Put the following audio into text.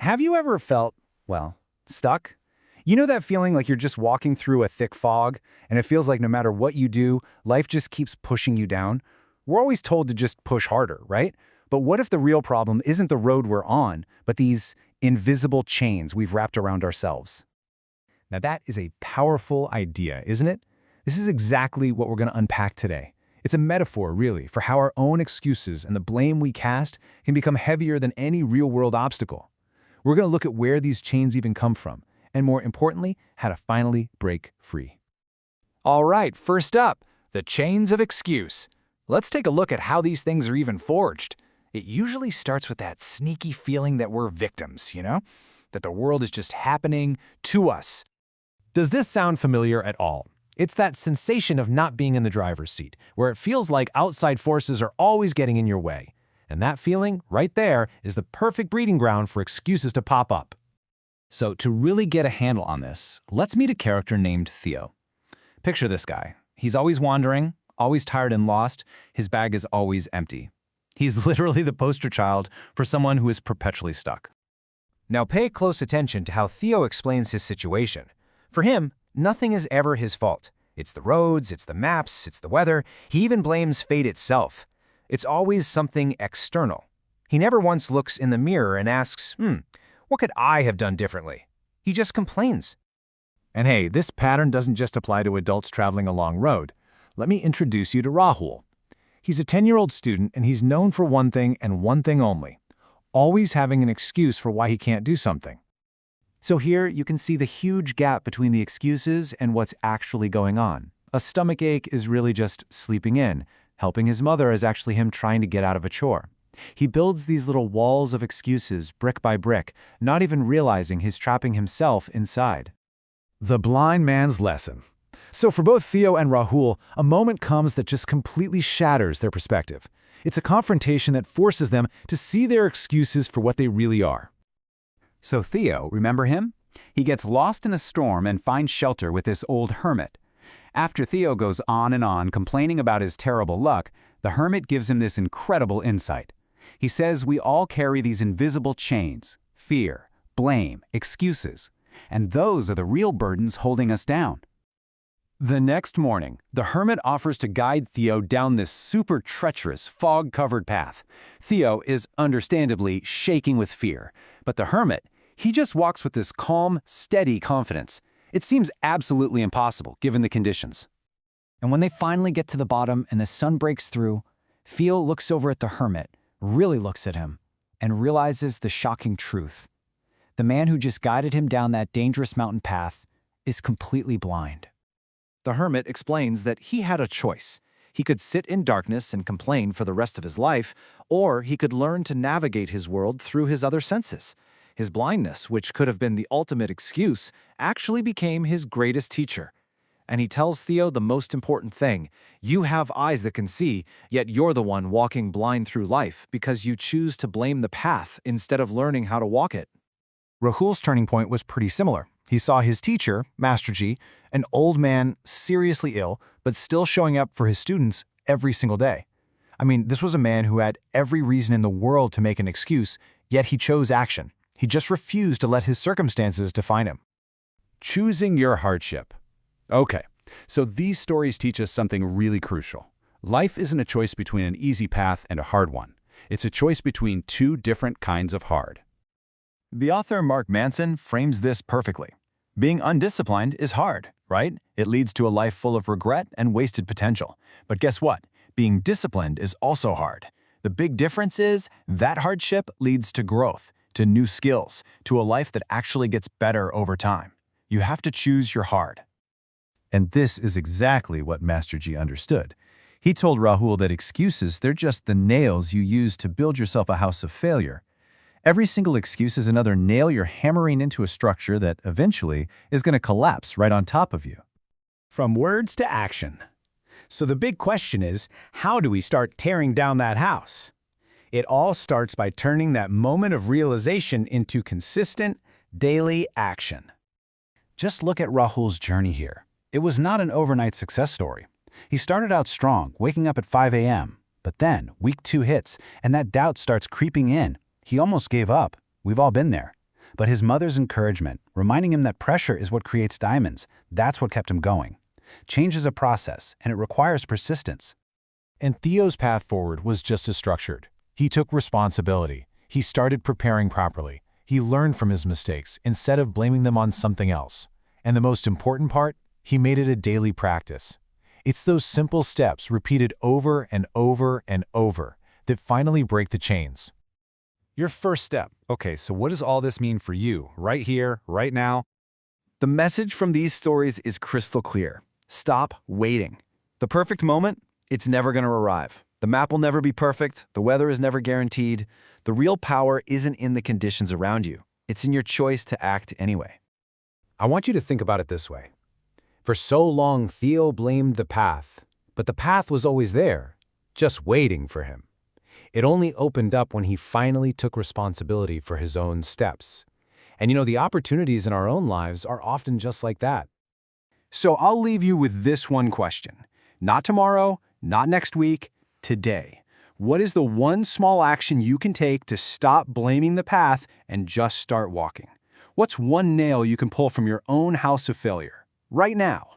Have you ever felt, well, stuck? You know that feeling like you're just walking through a thick fog, and it feels like no matter what you do, life just keeps pushing you down? We're always told to just push harder, right? But what if the real problem isn't the road we're on, but these invisible chains we've wrapped around ourselves? Now that is a powerful idea, isn't it? This is exactly what we're going to unpack today. It's a metaphor, really, for how our own excuses and the blame we cast can become heavier than any real-world obstacle. We're going to look at where these chains even come from, and more importantly, how to finally break free. All right, first up, the chains of excuse. Let's take a look at how these things are even forged. It usually starts with that sneaky feeling that we're victims, that the world is just happening to us. Does this sound familiar at all? It's that sensation of not being in the driver's seat, where it feels like outside forces are always getting in your way. And that feeling, right there, is the perfect breeding ground for excuses to pop up. So to really get a handle on this, let's meet a character named Theo. Picture this guy. He's always wandering, always tired and lost. His bag is always empty. He's literally the poster child for someone who is perpetually stuck. Now pay close attention to how Theo explains his situation. For him, nothing is ever his fault. It's the roads, it's the maps, it's the weather. He even blames fate itself. It's always something external. He never once looks in the mirror and asks, what could I have done differently? He just complains. And hey, this pattern doesn't just apply to adults traveling a long road. Let me introduce you to Rahul. He's a 10-year-old student, and he's known for one thing and one thing only: always having an excuse for why he can't do something. So here you can see the huge gap between the excuses and what's actually going on. A stomachache is really just sleeping in. Helping his mother is actually him trying to get out of a chore. He builds these little walls of excuses brick by brick, not even realizing he's trapping himself inside. The blind man's lesson. So for both Theo and Rahul, a moment comes that just completely shatters their perspective. It's a confrontation that forces them to see their excuses for what they really are. So Theo, remember him? He gets lost in a storm and finds shelter with this old hermit. After Theo goes on and on complaining about his terrible luck, the hermit gives him this incredible insight. He says we all carry these invisible chains: fear, blame, excuses. And those are the real burdens holding us down. The next morning, the hermit offers to guide Theo down this super treacherous, fog-covered path. Theo is understandably shaking with fear, but the hermit, he just walks with this calm, steady confidence. It seems absolutely impossible, given the conditions. And when they finally get to the bottom and the sun breaks through, Theo looks over at the hermit, really looks at him, and realizes the shocking truth. The man who just guided him down that dangerous mountain path is completely blind. The hermit explains that he had a choice. He could sit in darkness and complain for the rest of his life, or he could learn to navigate his world through his other senses. His blindness, which could have been the ultimate excuse, actually became his greatest teacher. And he tells Theo the most important thing: you have eyes that can see, yet you're the one walking blind through life because you choose to blame the path instead of learning how to walk it. Rahul's turning point was pretty similar. He saw his teacher, Master G, an old man, seriously ill, but still showing up for his students every single day. I mean, this was a man who had every reason in the world to make an excuse, yet he chose action. He just refused to let his circumstances define him. Choosing your hardship. Okay, so these stories teach us something really crucial. Life isn't a choice between an easy path and a hard one. It's a choice between two different kinds of hard. The author Mark Manson frames this perfectly. Being undisciplined is hard, right? It leads to a life full of regret and wasted potential. But guess what? Being disciplined is also hard. The big difference is that hardship leads to growth, to new skills, to a life that actually gets better over time. You have to choose your hard. And this is exactly what Master G understood. He told Rahul that excuses, they're just the nails you use to build yourself a house of failure. Every single excuse is another nail you're hammering into a structure that eventually is going to collapse right on top of you. From words to action. So the big question is, how do we start tearing down that house? It all starts by turning that moment of realization into consistent, daily action. Just look at Rahul's journey here. It was not an overnight success story. He started out strong, waking up at 5 a.m. But then, week 2 hits, and that doubt starts creeping in. He almost gave up. We've all been there. but his mother's encouragement, reminding him that pressure is what creates diamonds, that's what kept him going. Change is a process, and it requires persistence. And Theo's path forward was just as structured. He took responsibility. He started preparing properly. He learned from his mistakes instead of blaming them on something else. And the most important part, he made it a daily practice. It's those simple steps repeated over and over and over that finally break the chains. Your first step. Okay, so what does all this mean for you, right here, right now? The message from these stories is crystal clear. Stop waiting. The perfect moment? It's never going to arrive. The map will never be perfect. The weather is never guaranteed. The real power isn't in the conditions around you. It's in your choice to act anyway. I want you to think about it this way. For so long, Theo blamed the path, but the path was always there, just waiting for him. It only opened up when he finally took responsibility for his own steps. And the opportunities in our own lives are often just like that. So I'll leave you with this one question. Not tomorrow, not next week, today. What is the one small action you can take to stop blaming the path and just start walking? What's one nail you can pull from your own house of failure right now?